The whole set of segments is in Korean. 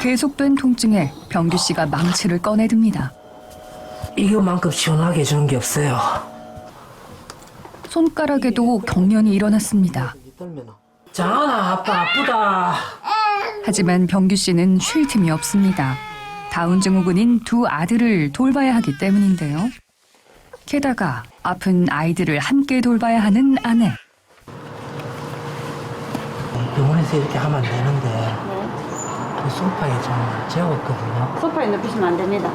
계속된 통증에 병규 씨가 망치를 꺼내듭니다. 이거만큼 시원하게 해주는 게 없어요. 손가락에도 경련이 일어났습니다. 장하나, 아빠 아프다. 하지만 병규 씨는 쉴 틈이 없습니다. 다운 증후군인 두 아들을 돌봐야 하기 때문인데요. 게다가 아픈 아이들을 함께 돌봐야 하는 아내. 병원에서 이렇게 하면 안 되는데 그 소파에 좀 재웠거든요. 소파에 눕히시면 안 됩니다.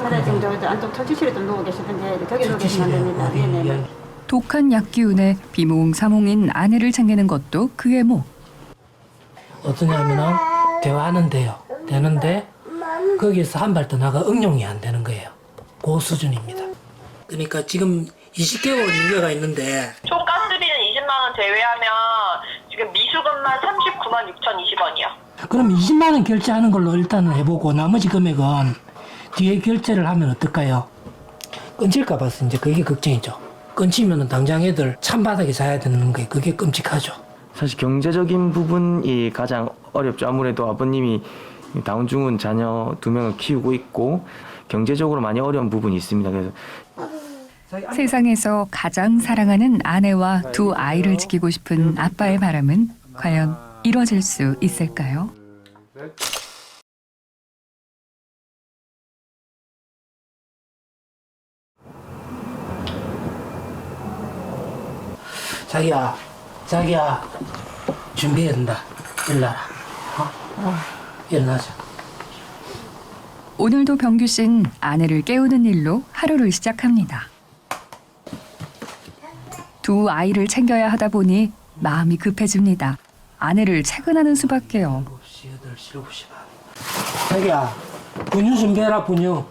그래 지금 저 안쪽 처치실에 좀 누워 계시던데 저기 누워 계시면 안 됩니다. 네네. 독한 약 기운에 비몽사몽인 아내를 챙기는 것도 그의 목. 어떠냐면은 대화는 돼요. 되는데 거기에서 한 발 더 나가 응용이 안 되는 거예요. 그 수준입니다. 그러니까 지금 20개월 인가가 있는데 총 가스비는 20만 원 제외하면 지금 미수금만 39만 6,020원이요. 그럼 20만 원 결제하는 걸로 일단은 해보고 나머지 금액은 뒤에 결제를 하면 어떨까요? 끊질까 봐서 이제 그게 걱정이죠. 끊치면은 당장 애들 찬바닥에 자야 되는 게 그게 끔찍하죠. 사실 경제적인 부분이 가장 어렵죠. 아무래도 아버님이 다운증후군 자녀 2명을 키우고 있고 경제적으로 많이 어려운 부분이 있습니다. 그래서 세상에서 가장 사랑하는 아내와 두 아이를 지키고 싶은 아빠의 바람은 과연 이뤄질 수 있을까요? 자기야 준비해야 된다. 일어나라. 일어나자. 오늘도 병규 씨는 아내를 깨우는 일로 하루를 시작합니다. 두 아이를 챙겨야 하다 보니 마음이 급해집니다. 아내를 채근하는 수밖에요. 7시, 8시, 7시 반. 자기야, 분유 준비해라, 분유.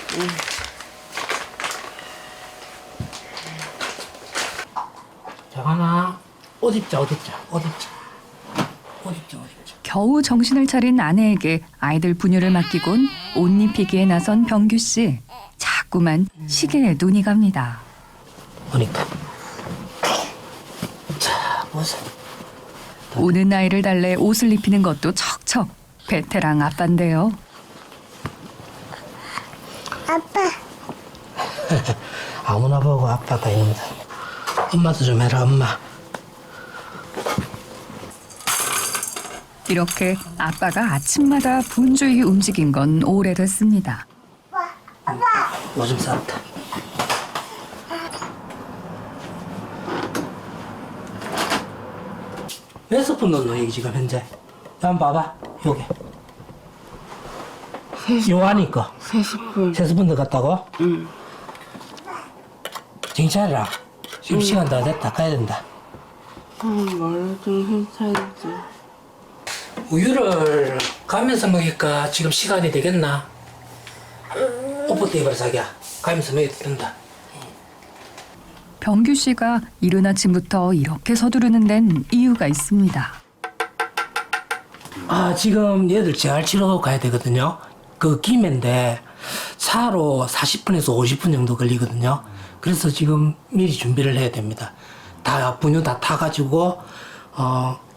자가나, 옷 입자. 겨우 정신을 차린 아내에게 아이들 분유를 맡기곤 옷 입히기에 나선 병규 씨. 자꾸만 시계에 눈이 갑니다. 보니까. 자, 보세요. 우는 아이를 달래 옷을 입히는 것도 척척 베테랑 아빠인데요. 아빠. 아무나 보고 아빠가 이놈다. 엄마도 좀 해라, 엄마. 이렇게 아빠가 아침마다 분주히 움직인 건 오래됐습니다. 오줌 쌌다. 몇 스푼 넣노, 여기 지금 현재? 한번 봐봐, 요게. 요 안에 거. 3스푼. 3스푼 더 갔다고? 응. 정신 차려라. 지금 시간 다 됐다, 가야 된다. 뭘 정신 차리지. 우유를 가면서 먹일까? 지금 시간이 되겠나? 옷부터 입어라, 자기야. 가면서 먹여도 된다. 병규 씨가 이른 아침부터 이렇게 서두르는 데는 이유가 있습니다. 지금 얘들 재활 치료 가야 되거든요. 그 김해인데 차로 40분에서 50분 정도 걸리거든요. 그래서 지금 미리 준비를 해야 됩니다. 다 분유 다 타가지고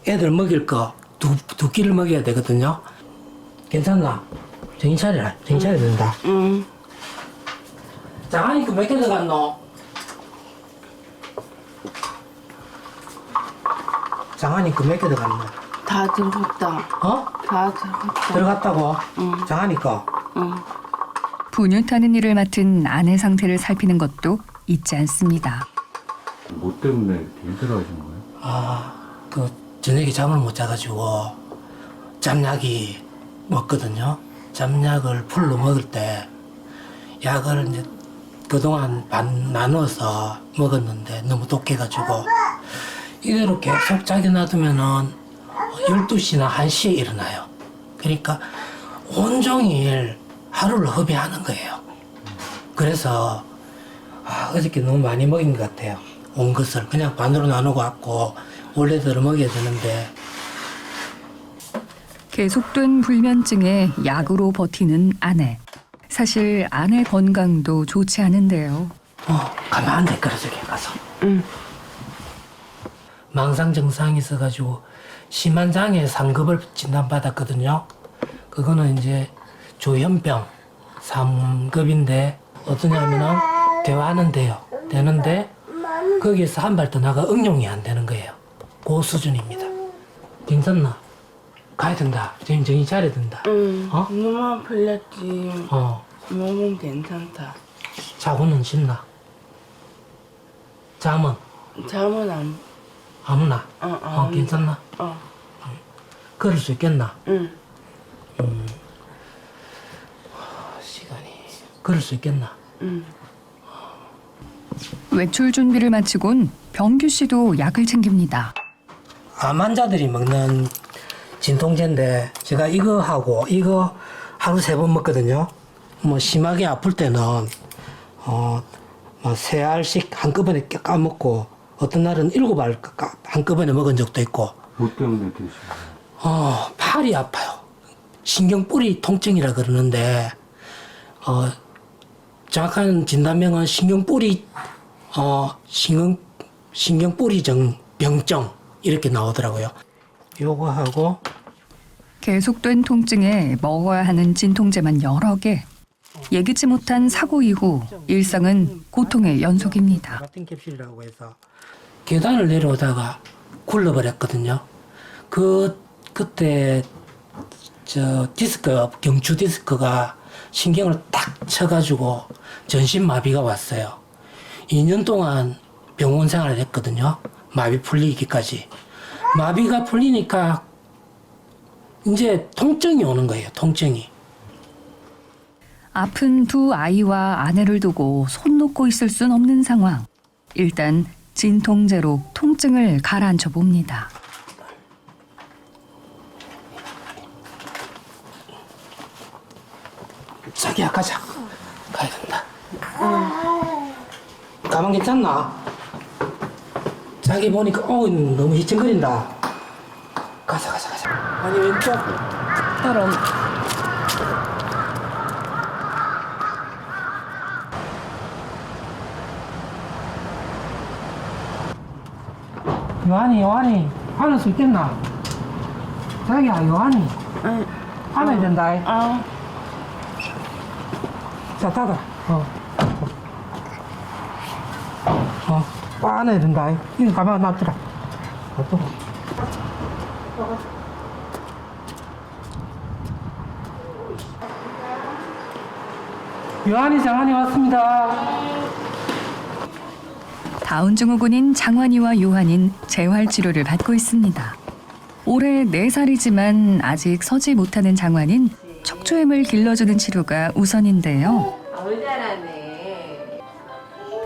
애들 먹일 거 두 끼를 먹여야 되거든요. 괜찮나? 정신 차려라. 정신 차려야 된다. 응. 장안이 몇 개 들어갔노? 장안이 몇 개 들어갔노? 다 들어갔다. 어? 다 들어갔다. 들어갔다고? 응. 장안이 거? 응. 분유 타는 일을 맡은 아내 상태를 살피는 것도 잊지 않습니다. 뭐 때문에 이렇게 힘들어하신 거예요? 그 저녁에 잠을 못 자가지고 잠약이 먹거든요. 잠약을 풀로 먹을 때 약을 이제 그동안 반 나눠서 먹었는데 너무 독해가지고 이대로 계속 자기 놔두면은 12시나 1시에 일어나요. 그러니까 온종일 하루를 허비하는 거예요. 그래서 어저께 너무 많이 먹인 것 같아요. 온 것을 그냥 반으로 나누고 왔고 원래대로 먹여야 되는데. 계속된 불면증에 약으로 버티는 아내. 사실 아내 건강도 좋지 않은데요. 가면 안 될 거라 저기 가서. 응. 망상 증상이 있어가지고 심한 장애 상급을 진단받았거든요. 그거는 이제 조현병 3급인데 어떠냐면은 대화는 돼요. 되는데 거기에서 한 발 더 나가 응용이 안 되는 거예요. 그 수준입니다. 괜찮나? 가야 된다. 지금 정신 차려야 된다. 어? 몸만 풀렸지. 어. 몸은 괜찮다. 자고는 쉽나? 잠은 잠은 안. 아무나? 어, 괜찮나? 걸을 수 있겠나? 응. 시간이 걸을 수 있겠나? 응. 외출 준비를 마치곤 병규 씨도 약을 챙깁니다. 암 환자들이 먹는 진통제인데 제가 이거 하고 이거 하루 3번 먹거든요. 뭐 심하게 아플 때는 뭐 3알씩 한꺼번에 까먹고 어떤 날은 7알 한꺼번에 먹은 적도 있고. 뭐 때문에 드시나요? 팔이 아파요. 신경뿌리 통증이라 그러는데 정확한 진단명은 신경뿌리정 병증 이렇게 나오더라고요. 요거 하고 계속된 통증에 먹어야 하는 진통제만 여러 개. 예기치 못한 사고 이후 일상은 고통의 연속입니다. 같은 캡슐이라고 해서 계단을 내려오다가 굴러버렸거든요. 그때 경추 디스크가 신경을 딱 쳐가지고 전신마비가 왔어요. 2년 동안 병원 생활을 했거든요. 마비 풀리기까지. 마비가 풀리니까 이제 통증이 오는 거예요. 통증이. 아픈 두 아이와 아내를 두고 손 놓고 있을 순 없는 상황. 일단 진통제로 통증을 가라앉혀 봅니다. 자기야 가자. 가야 된다. 가만 괜찮나? 자기 보니까 너무 희청거린다. 가자. 아니 왼쪽 따라. 요한이 안을 수 있겠나? 자기야 요한이 안아야 된다. 자 닫아. 안아야 된다. 이거 가만 놔두라. 놔두고. 요한이 장한이 왔습니다. 다운증후군인 장환이와 요한인 재활치료를 받고 있습니다. 올해 4살이지만 아직 서지 못하는 장환인 척추염을 길러주는 치료가 우선인데요.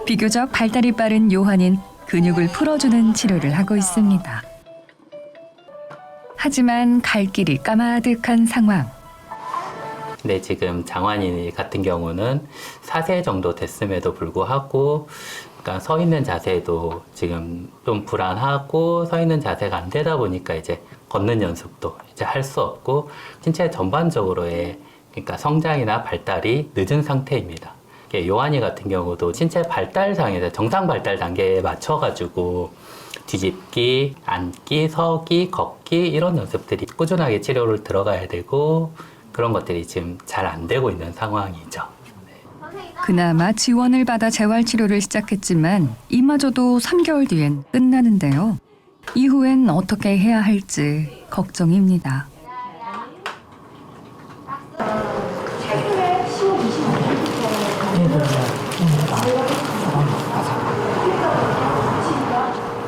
비교적 발달이 빠른 요한인 근육을 풀어주는 치료를 하고 있습니다. 하지만 갈 길이 까마득한 상황. 네, 지금 장환이 같은 경우는 4세 정도 됐음에도 불구하고 그러니까 서 있는 자세도 지금 좀 불안하고 서 있는 자세가 안 되다 보니까 이제 걷는 연습도 이제 할 수 없고 신체 전반적으로의 그러니까 성장이나 발달이 늦은 상태입니다. 요한이 같은 경우도 신체 발달상에서 정상 발달 단계에 맞춰가지고 뒤집기, 앉기, 서기, 걷기 이런 연습들이 꾸준하게 치료를 들어가야 되고 그런 것들이 지금 잘 안 되고 있는 상황이죠. 그나마 지원을 받아 재활치료를 시작했지만 이마저도 3개월 뒤엔 끝나는데요. 이후엔 어떻게 해야 할지 걱정입니다.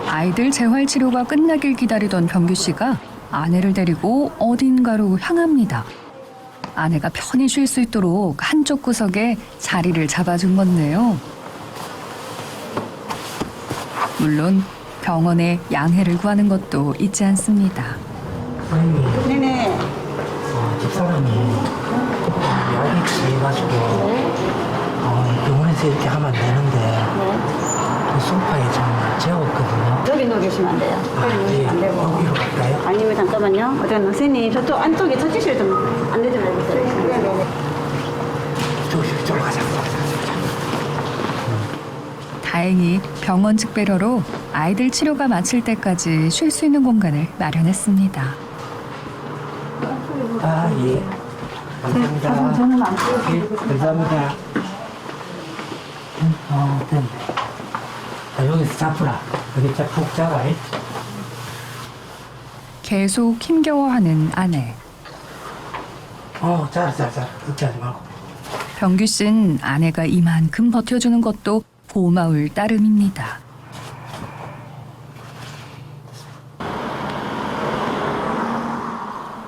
아이들 재활치료가 끝나길 기다리던 병규 씨가 아내를 데리고 어딘가로 향합니다. 아내가 편히 쉴 수 있도록 한쪽 구석에 자리를 잡아준 건데요. 물론 병원에 양해를 구하는 것도 잊지 않습니다. 네네. 집사람이 약이 취해가지고 병원에서 이렇게 하면 안 되는데 그 소파에 좀 재웠거든요. 여기 누워 계시면 안 돼요. 여기 누우시면 안 되고. 여기로 갈까요? 아니면 잠깐만요. 어디 선생님 저쪽 안쪽에 터치실 좀 안내 좀 해주세요. 네네네. 저쪽으로 가자. 다행히 병원 측배로로 아이들 치료가 마칠 때까지 쉴 수 있는 공간을 마련했습니다. 아 예. 감사합니다. 저는 안 찍어서 예, 감사합니다. 됐네. 자, 여기서 잡으라. 여기 푹 잡아. 계속 힘겨워하는 아내. 잘. 걱정하지 말고. 병규 씨는 아내가 이만큼 버텨주는 것도 고마울 따름입니다.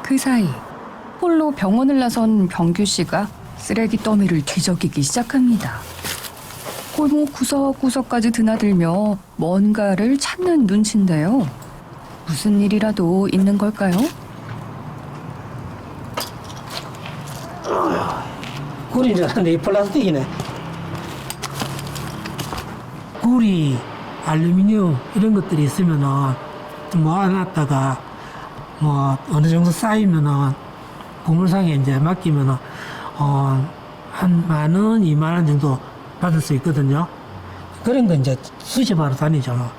그 사이 홀로 병원을 나선 병규 씨가 쓰레기 더미를 뒤적이기 시작합니다. 골목 구석구석까지 드나들며 뭔가를 찾는 눈치인데요. 무슨 일이라도 있는 걸까요? 굴인 줄 알았는데 이 플라스틱이네. 굴이 알루미늄 이런 것들이 있으면은 모아놨다가 뭐 어느 정도 쌓이면은 보물상에 이제 맡기면은 한 10,000원, 20,000원 정도 받을 수 있거든요. 그런 거 이제 수집하러 다니잖아.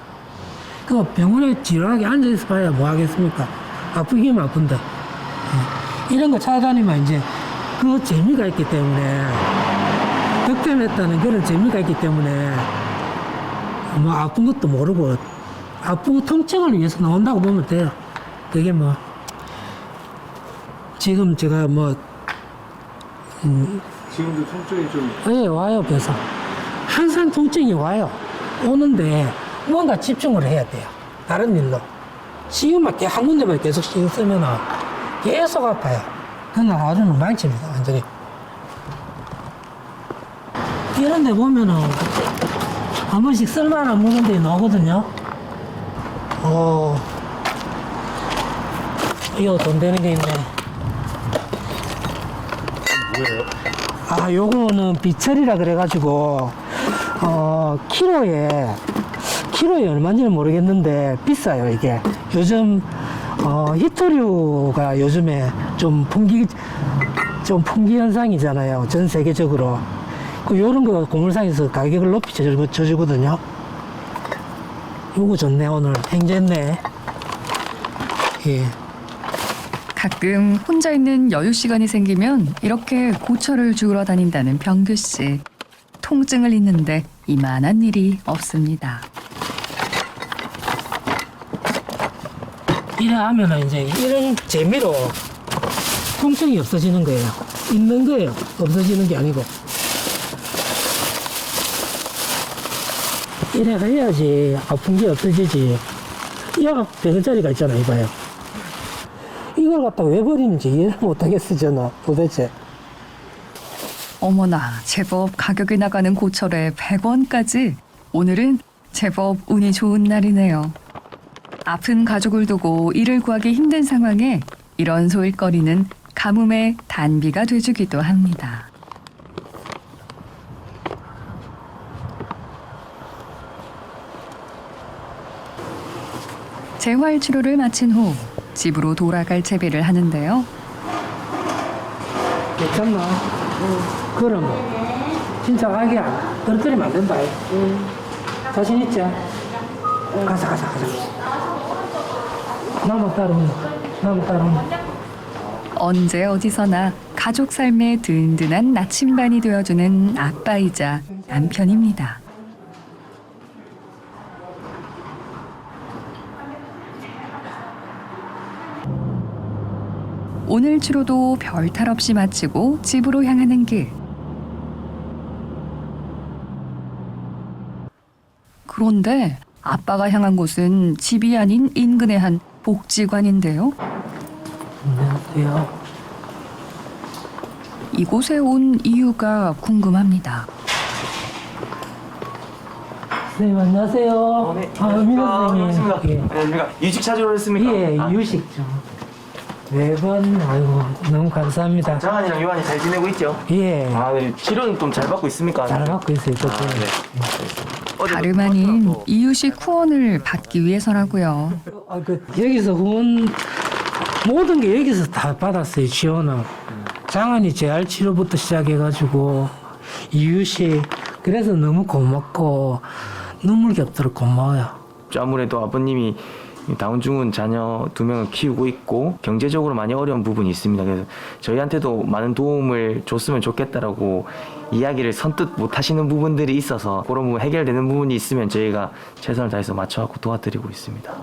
그 병원에 지루하게 앉아있어 봐야 뭐 하겠습니까? 아프긴 아픈데. 이런 거 찾아다니면 이제 그 재미가 있기 때문에, 득템했다는 그런 재미가 있기 때문에, 뭐 아픈 것도 모르고, 아픈 통증을 위해서 나온다고 보면 돼요. 그게 뭐, 지금 제가 뭐, 지금도 통증이 좀 예, 와요, 그래서. 항상 통증이 와요. 오는데, 뭔가 집중을 해야 돼요. 다른 일로. 지금만 한 군데만 계속 신경 쓰면은 계속 아파요. 그날 하루는 망칩니다, 완전히. 이런 데 보면은 한 번씩 쓸만한 물건들이 나오거든요. 이거 돈 되는 게 있네. 뭐예요? 요거는 비철이라 그래가지고, 키로에 얼마인지는 모르겠는데, 비싸요, 이게. 요즘, 히토류가 요즘에 좀 풍기 현상이잖아요. 전 세계적으로. 요런 거 고물상에서 가격을 높이 쳐주거든요. 요거 좋네, 오늘. 행제했네. 예. 가끔 혼자 있는 여유 시간이 생기면 이렇게 고철을 주우러 다닌다는 병규 씨. 통증을 잊는데 이만한 일이 없습니다. 이래 하면은 이제 이런 재미로 통증이 없어지는 거예요. 있는 거예요. 없어지는 게 아니고. 이래 해야지 아픈 게 없어지지. 약 100원짜리가 있잖아, 이봐요. 이걸 갖다 왜 버리는지 이해를 못하겠어, 저는 도대체. 어머나, 제법 가격이 나가는 고철에 100원까지. 오늘은 제법 운이 좋은 날이네요. 아픈 가족을 두고 일을 구하기 힘든 상황에 이런 소일거리는 가뭄의 단비가 돼주기도 합니다. 재활 치료를 마친 후 집으로 돌아갈 채비를 하는데요. 괜찮나? 그럼 진짜 하기야. 떨어뜨리면 안 된다. 자신 있지? 가자. 나만 따라온다. 언제 어디서나 가족 삶의 든든한 나침반이 되어주는 아빠이자 남편입니다. 오늘 치료도 별탈 없이 마치고 집으로 향하는 길. 그런데 아빠가 향한 곳은 집이 아닌 인근의 한 복지관인데요. 안녕하세요. 이곳에 온 이유가 궁금합니다. 선생님 안녕하세요. 네. 민호 선생님. 안녕하십니까. 유식 찾으러 했습니까? 예, 유식 좀. 매번 아이고 너무 감사합니다. 장한이랑 요한이 잘 지내고 있죠? 예, 네. 치료는 좀 잘 받고 있습니까? 잘 받고 있어요. 다름 아닌 이유식 후원을 받기 위해서라고요. 여기서 후원 모든 게 여기서 다 받았어요. 지원은 장안이 재활 치료부터 시작해가지고 이유식 그래서 너무 고맙고 눈물 겹도록 고마워요. 아무래도 아버님이 다운 증후군 자녀 2명을 키우고 있고 경제적으로 많이 어려운 부분이 있습니다. 그래서 저희한테도 많은 도움을 줬으면 좋겠다라고 이야기를 선뜻 못 하시는 부분들이 있어서 그런 부분 해결되는 부분이 있으면 저희가 최선을 다해서 맞춰갖고 도와드리고 있습니다.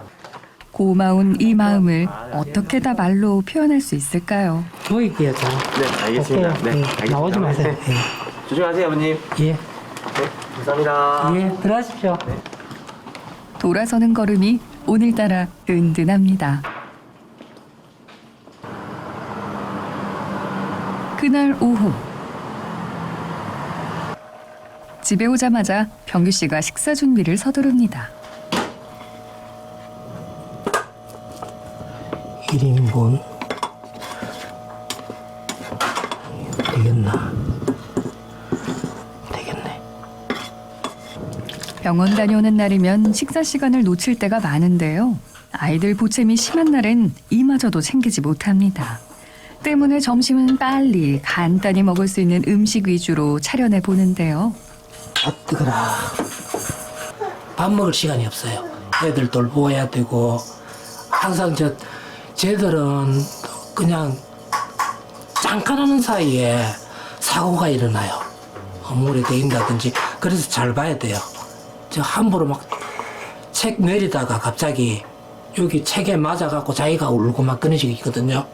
고마운 이 마음을 어떻게 다 말로 표현할 수 있을까요? 보이게요, 저. 네, 알겠습니다. 네, 알겠습니다. 나오지 마세요. 조심하세요, 아버님. 예. 네, 감사합니다. 예, 들어가십시오. 돌아서는 걸음이 오늘따라 든든합니다. 그날 오후 집에 오자마자 병규 씨가 식사 준비를 서두릅니다. 1인분. 되겠나? 되겠네. 병원 다녀오는 날이면 식사 시간을 놓칠 때가 많은데요. 아이들 보채미 심한 날엔 이마저도 챙기지 못합니다. 때문에 점심은 빨리 간단히 먹을 수 있는 음식 위주로 차려내 보는데요. 아, 뜨거라. 밥 먹을 시간이 없어요. 애들 돌보아야 되고, 항상 쟤들은 그냥 잠깐 하는 사이에 사고가 일어나요. 물에 데인다든지. 그래서 잘 봐야 돼요. 저 함부로 막 책 내리다가 갑자기 여기 책에 맞아갖고 자기가 울고 막 그런 식이 있거든요.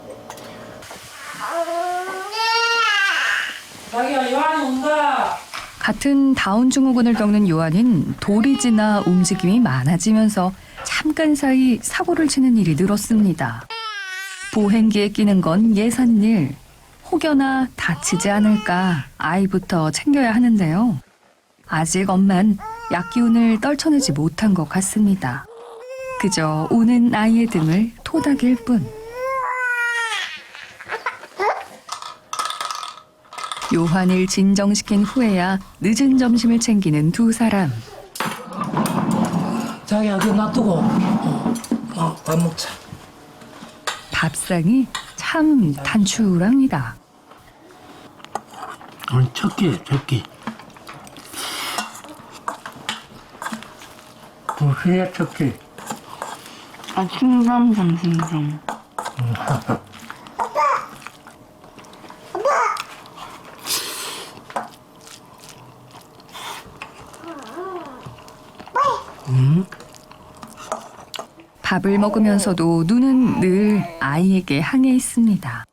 자기야, 요한이 온다. 같은 다운 증후군을 겪는 요한은 돌이 지나 움직임이 많아지면서 잠깐 사이 사고를 치는 일이 늘었습니다. 보행기에 끼는 건 예산일. 혹여나 다치지 않을까 아이부터 챙겨야 하는데요. 아직 엄만 약기운을 떨쳐내지 못한 것 같습니다. 그저 우는 아이의 등을 토닥일 뿐. 요한을 진정시킨 후에야 늦은 점심을 챙기는 두 사람. 자기야, 그거 놔두고 밥 먹자. 밥상이 참 단출합니다. 오늘 첫 끼. 무슨 첫 끼? 아침잠 점심잠. 밥을 먹으면서도 눈은 늘 아이에게 향해 있습니다.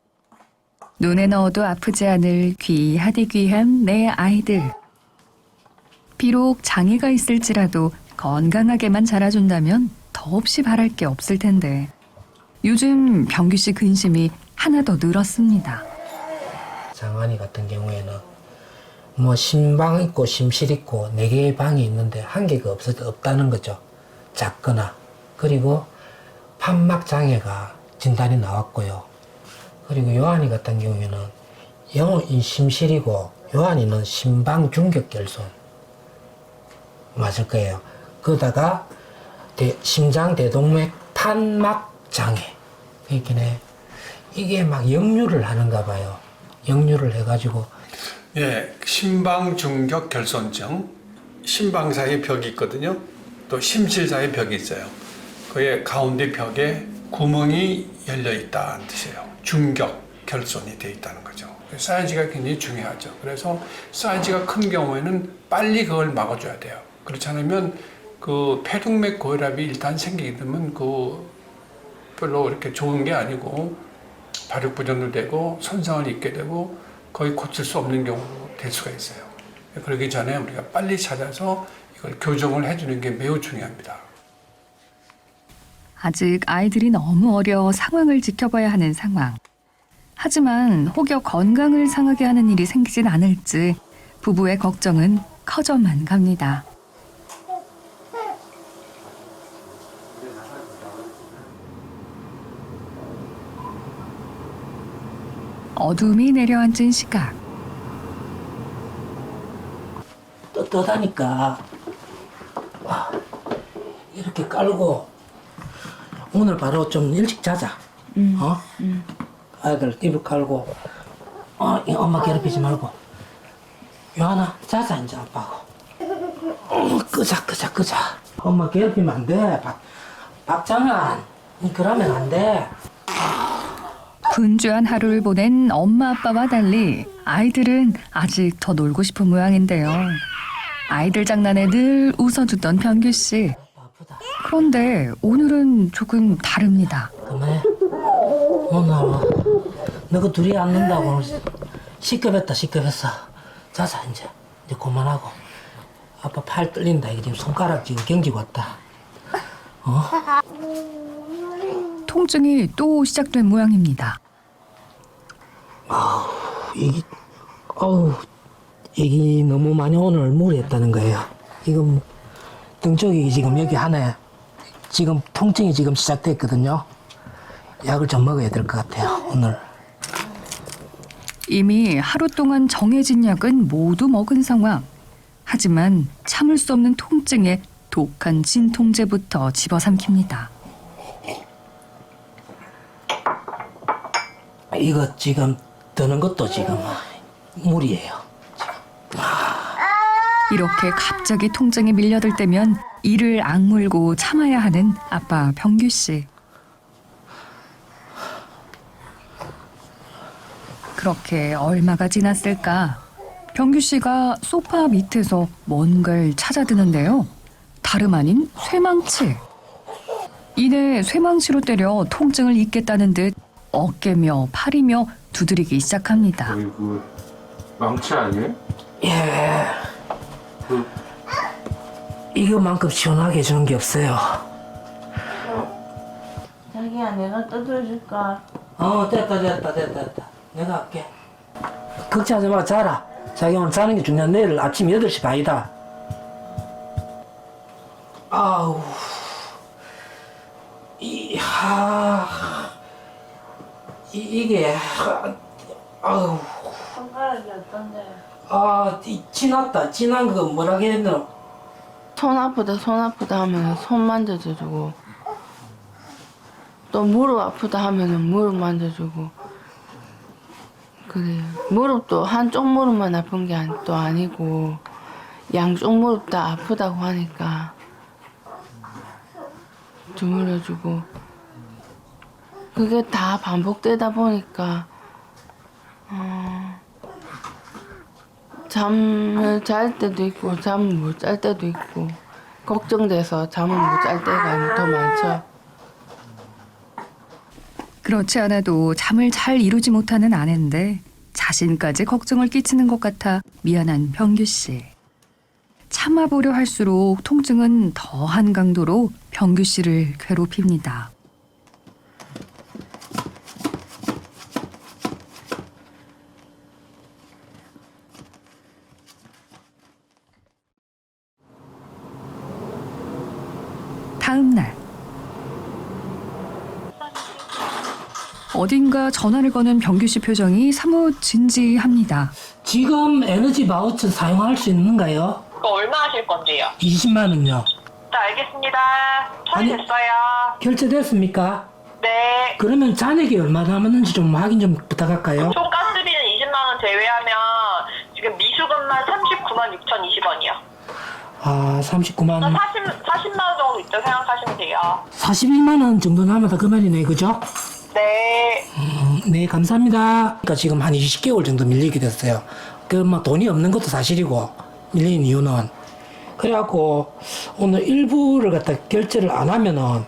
눈에 넣어도 아프지 않을 귀하디 귀한 내 아이들. 비록 장애가 있을지라도 건강하게만 자라준다면 더없이 바랄 게 없을 텐데 요즘 병규 씨 근심이 하나 더 늘었습니다. 장환이 같은 경우에는 뭐 신방 있고 심실 있고 4개의 방이 있는데 한 개가 없다는 거죠. 작거나. 그리고 판막 장애가 진단이 나왔고요. 그리고 요한이 같은 경우에는 심실이고 요한이는 심방 중격결손 맞을 거예요. 그러다가 심장 대동맥 판막 장애. 그러니까 이게 막 역류를 하는가 봐요. 역류를 해가지고 예, 심방중격 결손증, 심방 사이에 벽이 있거든요. 또 심실 사이에 벽이 있어요. 그의 가운데 벽에 구멍이 열려 있다는 뜻이에요. 중격 결손이 되어 있다는 거죠. 사이즈가 굉장히 중요하죠. 그래서 사이즈가 큰 경우에는 빨리 그걸 막아줘야 돼요. 그렇지 않으면 그 폐동맥 고혈압이 일단 생기게 되면 그 별로 이렇게 좋은 게 아니고 발육부전도 되고 손상을 입게 되고 거의 고칠 수 없는 경우도 될 수가 있어요. 그러기 전에 우리가 빨리 찾아서 이걸 교정을 해주는 게 매우 중요합니다. 아직 아이들이 너무 어려 상황을 지켜봐야 하는 상황. 하지만 혹여 건강을 상하게 하는 일이 생기진 않을지 부부의 걱정은 커져만 갑니다. 어둠이 내려앉은 시각. 떳떳하니까 이렇게 깔고 오늘 바로 좀 일찍 자자. 아이들 이불 깔고 엄마 괴롭히지 말고 요한아 자자 이제 아빠하고 끄자. 엄마 괴롭히면 안 돼. 박장한, 그러면 안 돼. 분주한 하루를 보낸 엄마 아빠와 달리 아이들은 아직 더 놀고 싶은 모양인데요. 아이들 장난에 늘 웃어주던 병규 씨. 그런데 오늘은 조금 다릅니다. 그만해. 오늘 너가 둘이 앉는다고 시급했어. 자자 이제 그만하고. 아빠 팔 떨린다. 이게 지금 손가락 지금 경직 왔다. 통증이 또 시작된 모양입니다. 이게 너무 많이 오늘 무리했다는 거예요. 이건 등 쪽이 지금 여기 하나에 지금 통증이 지금 시작됐거든요. 약을 좀 먹어야 될 것 같아요, 오늘. 이미 하루 동안 정해진 약은 모두 먹은 상황. 하지만 참을 수 없는 통증에 독한 진통제부터 집어삼킵니다. 이거 지금 드는 것도 지금 무리예요. 이렇게 갑자기 통증이 밀려들 때면 이를 악물고 참아야 하는 아빠 병규 씨. 그렇게 얼마가 지났을까? 병규 씨가 소파 밑에서 뭔가를 찾아드는데요. 다름 아닌 쇠망치. 이내 쇠망치로 때려 통증을 잊겠다는 듯 어깨며 팔이며 두드리기 시작합니다. 저희 그 망치 아니에요? 예. 이거만큼 시원하게 해주는 게 없어요. 자기야, 내가 떠들어줄까? 됐다. 내가 할게. 걱정하지 마, 자라. 자기 오늘 자는 게 중요한. 내일 아침 8시 반이다. 아우. 이게, 아우. 손가락이 어떤데? 지났다. 지난 거 뭐라 해야 되나? 손 아프다 하면 손 만져주고, 또 무릎 아프다 하면은 무릎 만져주고. 그래요. 무릎도 한쪽 무릎만 아픈 게 또 아니고 양쪽 무릎 다 아프다고 하니까 주물러주고. 그게 다 반복되다 보니까 잠을 잘 때도 있고 잠을 못 잘 때도 있고 걱정돼서 잠을 못 잘 때가 더 많죠. 그렇지 않아도 잠을 잘 이루지 못하는 아내인데 자신까지 걱정을 끼치는 것 같아 미안한 병규 씨. 참아보려 할수록 통증은 더한 강도로 병규 씨를 괴롭힙니다. 다음 날 어딘가 전화를 거는 병규 씨 표정이 사뭇 진지합니다. 지금 에너지 바우처 사용할 수 있는가요? 그거 얼마 하실 건데요? 20만 원요. 네, 알겠습니다. 처리됐어요. 결제됐습니까? 네. 그러면 잔액이 얼마 남았는지 좀 확인 좀 부탁할까요? 총 가스비는 20만 원 제외하면 지금 미수금만 39만 6,020원이요. 39만 원. 40만 원 정도 있다 생각하시면 돼요. 41만 원 정도 남았다 그 말이네, 그죠? 네. 네, 감사합니다. 그러니까 지금 한 20개월 정도 밀리게 됐어요. 돈이 없는 것도 사실이고, 밀린 이유는. 그래갖고, 오늘 일부를 갖다 결제를 안 하면은,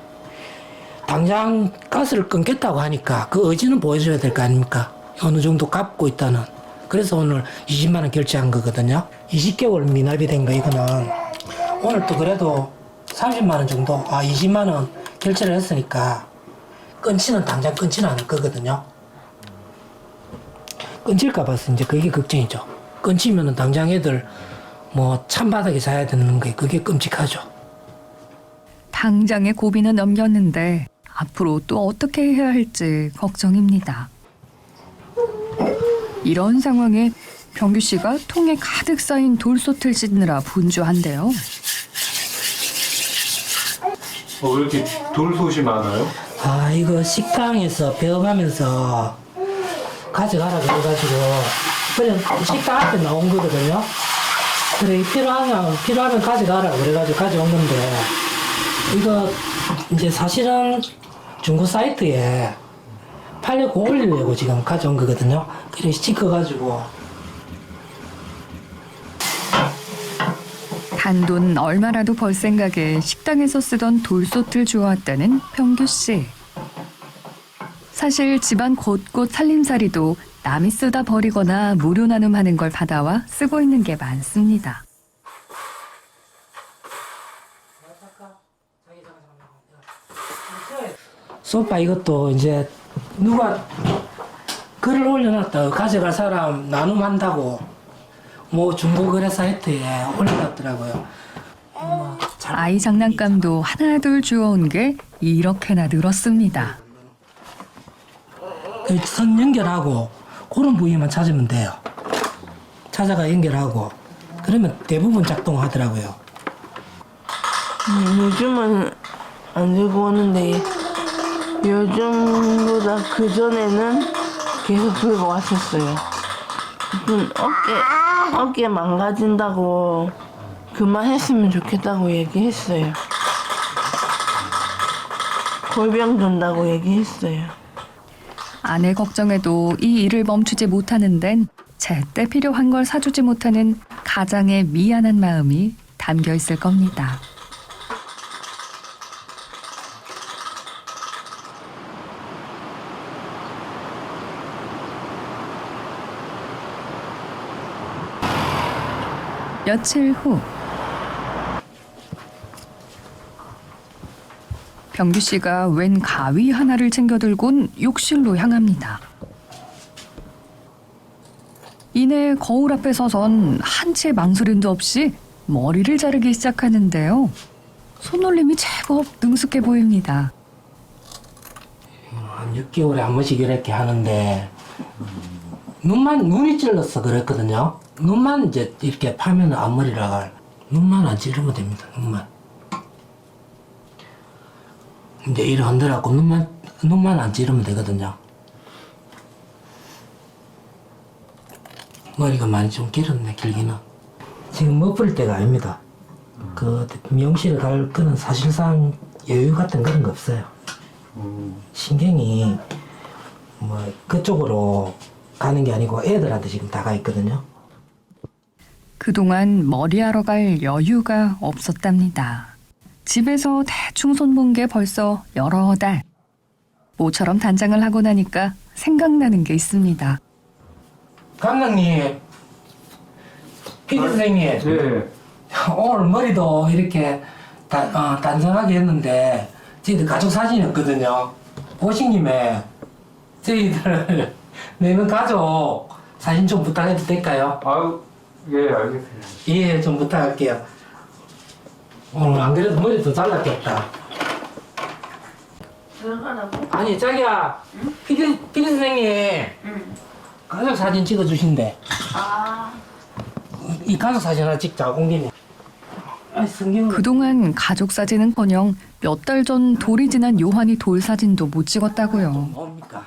당장 가스를 끊겠다고 하니까, 그 의지는 보여줘야 될 거 아닙니까? 어느 정도 갚고 있다는. 그래서 오늘 20만원 결제한 거거든요. 20개월 미납이 된 거, 이거는. 오늘 또 그래도 30만원 정도, 20만원 결제를 했으니까, 당장 끊지는 않을 거거든요. 끊질까 봐서 이제 그게 걱정이죠. 끊치면은 당장 애들 찬바닥에 자야 되는 게 그게 끔찍하죠. 당장의 고비는 넘겼는데 앞으로 또 어떻게 해야 할지 걱정입니다. 이런 상황에 병규 씨가 통에 가득 쌓인 돌솥을 씻느라 분주한데요. 왜 이렇게 돌솥이 많아요? 이거 식당에서 배업하면서 가져가라 그래가지고 그냥 식당 앞에 나온 거거든요. 그래 필요하면 가져가라 그래가지고 가져온 건데 이거 이제 사실은 중고 사이트에 팔려고 올리려고 지금 가져온 거거든요. 그래서 찍어가지고. 단돈 얼마라도 벌 생각에 식당에서 쓰던 돌솥을 주워왔다는 병규 씨. 사실 집안 곳곳 살림살이도 남이 쓰다 버리거나 무료 나눔하는 걸 받아와 쓰고 있는 게 많습니다. 소파 이것도 이제 누가 글을 올려놨다 가져갈 사람 나눔한다고 뭐 중고거래 사이트에 올려놨더라고요. 아이 장난감도 하나둘 주워온 게 이렇게나 늘었습니다. 그 선 연결하고 그런 부위만 찾으면 돼요. 찾아가 연결하고 그러면 대부분 작동하더라고요. 요즘은 안 들고 오는데 요즘보다 그 전에는 계속 들고 왔었어요. 어깨 망가진다고 그만했으면 좋겠다고 얘기했어요. 골병 든다고 얘기했어요. 아내 걱정에도 이 일을 멈추지 못하는 데는 제때 필요한 걸 사주지 못하는 가장의 미안한 마음이 담겨 있을 겁니다. 며칠 후 병규 씨가 웬 가위 하나를 챙겨 들곤 욕실로 향합니다. 이내 거울 앞에 서선 한 채 망설임도 없이 머리를 자르기 시작하는데요. 손놀림이 제법 능숙해 보입니다. 한 6개월에 한 번씩 이렇게 하는데 눈이 찔러서 그랬거든요. 눈만 이제 이렇게 파면 앞머리라가 눈만 안 찌르면 됩니다. 눈만. 이제 이를 흔들어갖고 눈만 안 찌르면 되거든요. 머리가 많이 좀 길었네, 길기는. 지금 멋부릴 때가 아닙니다. 그 미용실에 갈 거는 사실상 여유 같은 그런 거 없어요. 신경이 뭐 그쪽으로 가는 게 아니고 애들한테 지금 다 가 있거든요. 그동안 머리하러 갈 여유가 없었답니다. 집에서 대충 손본 게 벌써 여러 달. 모처럼 단장을 하고 나니까 생각나는 게 있습니다. 감독님, 피디 선생님, 네. 오늘 머리도 이렇게 단정하게 했는데 저희들 가족 사진이었거든요. 오신 김에 저희들 4명 가족 사진 좀 부탁해도 될까요? 아유, 예, 알겠습니다. 예, 좀 부탁할게요. 오늘 안 그래도 머리 더 잘랐겠다. 아니, 자기야, 피디 선생님, 가족 사진 찍어주신대. 이 가족 사진 하나 찍자, 공기님. 그동안 가족 사진은커녕 몇 달 전 돌이 지난 요한이 돌 사진도 못 찍었다고요. 뭡니까?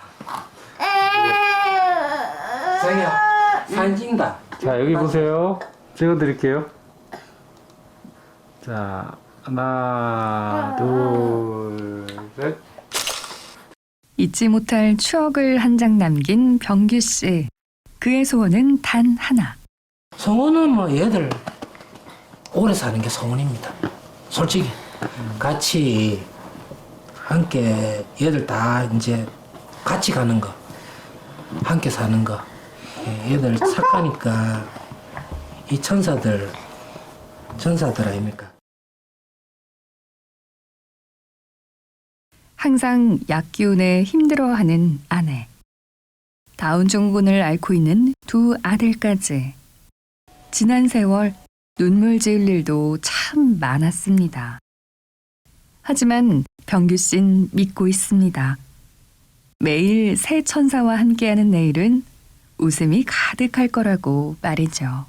자기야, 사진 찍는다. 자, 여기 보세요. 찍어드릴게요. 자, 하나, 둘, 셋. 잊지 못할 추억을 한 장 남긴 병규 씨. 그의 소원은 단 하나. 소원은 뭐 얘들 오래 사는 게 소원입니다. 솔직히 같이 함께 얘들 다 이제 같이 가는 거, 함께 사는 거. 얘들 착하니까 이 천사들 아닙니까? 항상 약기운에 힘들어하는 아내. 다운증후군을 앓고 있는 두 아들까지. 지난 세월 눈물 지을 일도 참 많았습니다. 하지만 병규 씨는 믿고 있습니다. 매일 새 천사와 함께하는 내일은 웃음이 가득할 거라고 말이죠.